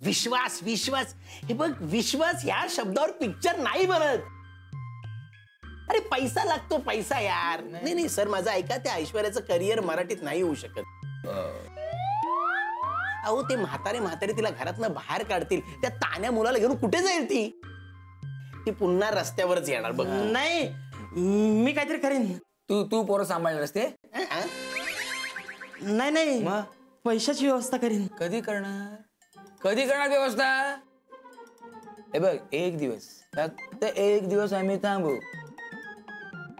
विश्वास विश्वास, हे बघ विश्वास या शब्दावर पिक्चर नाही बनत. अरे पैसा लागतो पैसा यार. नाही नाही सर माझं ऐका, त्या ऐश्वर्याचं करिअर मराठीत नाही होऊ शकत. अहो ते म्हातारे तिला घरातनं बाहेर काढतील, त्या तान्या मुलाला घेऊन कुठे जाईल ती? ती पुन्हा रस्त्यावरच येणार बघ. नाही मी काहीतरी करीन. तू पोरं सांभाळणार असते? नाही नाही पैशाची व्यवस्था करीन. कधी करणार व्यवस्था? हे बघ, एक दिवस, फक्त एक दिवस आम्ही थांबू.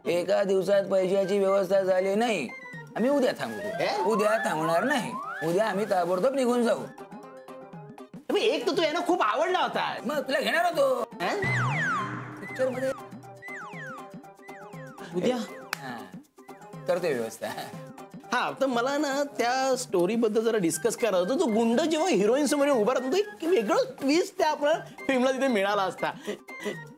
एका दिवसात पैशाची व्यवस्था झाली नाही, आम्ही उद्या थांबू. उद्या थांबणार नाही, उद्या आम्ही ताबडतोब निघून जाऊ. एक तर तू यांना खूप आवडला होता, मग तुला घेणार होतो पिक्चर मध्ये. उद्या करतोय व्यवस्था. हा तर मला ना त्या स्टोरी बद्दल जरा डिस्कस करायचं होतं. तो गुंड जेव्हा हिरोईन समोर उभा राहतो, एक वेगळं ट्विस्ट त्या आपल्या फिल्मला तिथे मिळाला असता.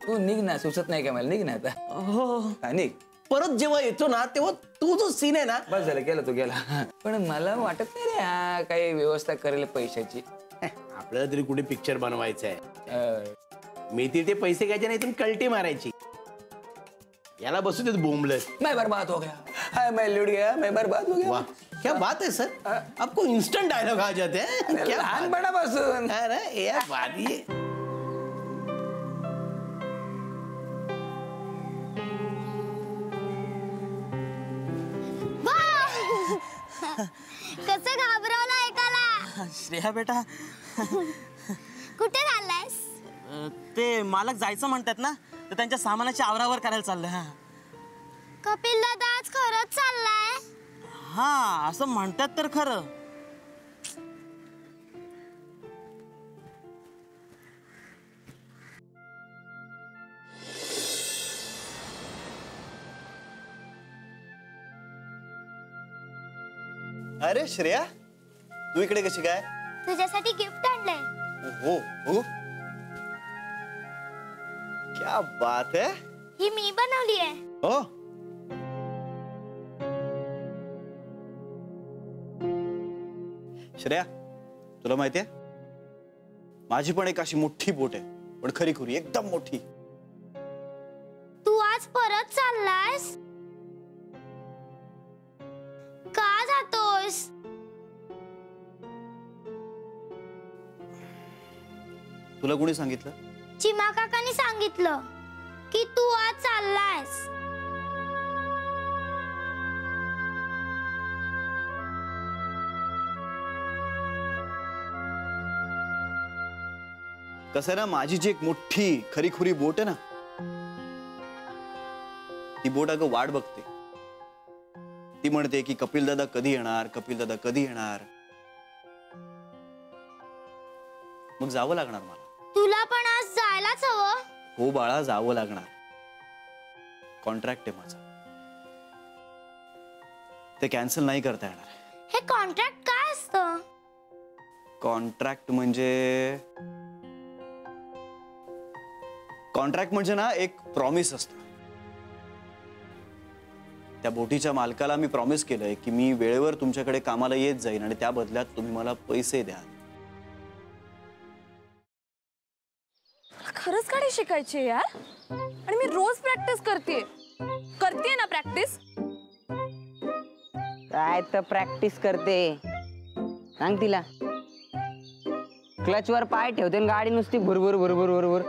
तू निघ ना, सुचत नाही का मला? निघ ना आता. हो निघ. परत जेव्हा येतो ना तेव्हा तो जो सीन आहे ना, बस झालं, गेला तो गेला. पण मला वाटत नाही रे हा काही व्यवस्था करेल पैशाची. आपल्याला तरी कुठे पिक्चर बनवायचं आहे. मी तिथे पैसे घ्यायचे नाही, तुम्ही कल्टी मारायची. याला बसू देत बोंबलत. मैं बर्बाद हो गया, हाय मैं लुट गया, मैं बर्बाद हो गया. वाह क्या बात है सर, आपको इंस्टेंट डायलॉग आ जाते हैं. क्या लहानपणापासून. अरे या बात ही कसं घाबरवलं एकाला. श्रेया बेटा कुठे चाललायस? ते मालक जायचं म्हणतात ना, तर त्यांच्या सामानाची आवरावर करायला चाललंय. कपिल दादा आज खरंच चाललाय? हा असं म्हणतात तर खरं. अरे श्रेया, तू इकडे कशी काय? तुझ्यासाठी गिफ्ट आणलंय. हो हो, क्या बात है. ही मी बनवली आहे. हो श्रेया, तुला माहितीये माझी पण एक अशी मोठी बोट आहे, पण खरी खुरी एकदम मोठी. तू आज परत चाललायस? का जातोस? तुला कोणी सांगितलं? चिमा काकांनी सांगितलं की तू आज चाललायस. कसं आहे ना, माझी जी एक मोठी खरी खुरी बोट आहे ना, ती बोट अगं वाट बघते. ती म्हणते की कपिल दादा कधी येणार, कपिल दादा कधी येणार. मग जावं लागणार मला. तुला पण आज जायलाच हवं. हो बाळा, जावं लागणार. कॉन्ट्रॅक्ट आहे माझा, ते कॅन्सल नाही करता येणार. हे कॉन्ट्रॅक्ट काय असतं? कॉन्ट्रॅक्ट म्हणजे ना एक प्रॉमिस असतं. त्या बोटीच्या मालकाला मी प्रॉमिस केलंय की मी वेळेवर तुमच्याकडे कामाला येत जाईन आणि त्या बदल्यात तुम्ही मला पैसे द्याल. खरंच गाडी शिकायची यार, आणि मी रोज प्रॅक्टिस करते ना प्रॅक्टिस. काय तर प्रॅक्टिस करते, सांग तिला. क्लच वर पाय ठेवते आणि गाडी नुसती भुरभुर भुरभुर भुरभुर.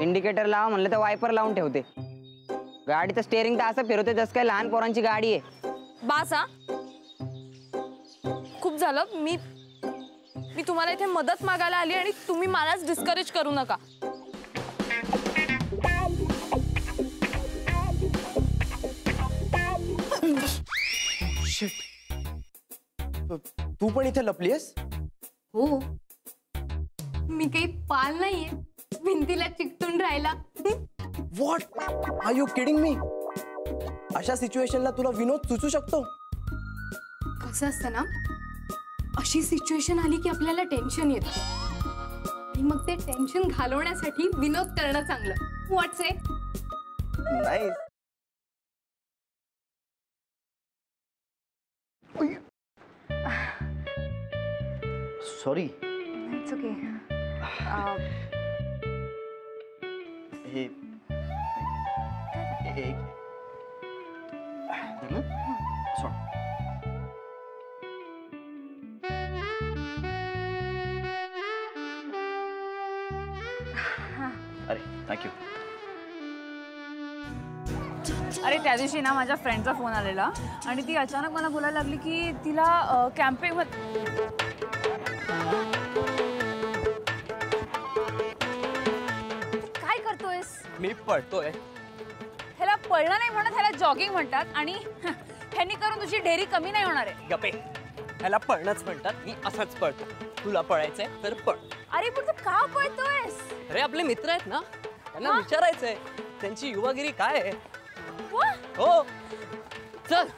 इंडिकेटर लावा म्हणलं तर वायपर लावून ठेवते. गाडीचं स्टेअरिंग तर असं फिरवते जसं काय लहान पोरांची गाडी आहे. बास हा, खूप झालं. मी तुम्हाला इथे मदत मागायला आली आणि तुम्ही मलाच डिस्करेज करू नका. तू पण इथे लपलीयस? हो, मी काही पाल नाहीये भिंतीला चिकटून राहिला. What are you kidding me? अशा सिच्युएशनला तुला विनोद सुचू शकतो? कसं असतं ना, अशी सिच्युएशन आली की आपल्याला टेन्शन येतं आणि मग ते टेन्शन घालवण्यासाठी विनोद करणं चांगलं. व्हॉट्स इट? नाही. सॉरी. It's okay. हे सॉरी. अरे थँक्यू. अरे त्या दिवशी ना माझ्या फ्रेंडचा फोन आलेला आणि ती अचानक मला बोलायला लागली की तिला कॅम्पिंग काय करतोयस? मी पळतोय. ह्याला पळणं नाही म्हणत, ह्याला जॉगिंग म्हणतात आणि ह्यांनी करून तुझी ढेरी कमी नाही होणार आहे. गप्पे. ह्याला पळणंच म्हणतात. मी असंच पळतो. तुला पळायचंय तर पळ. अरे पण तू का पळतोयस? अरे आपले मित्र आहेत ना, त्यांना विचारायचंय त्यांची युवागिरी काय आहे. वा, हो चल.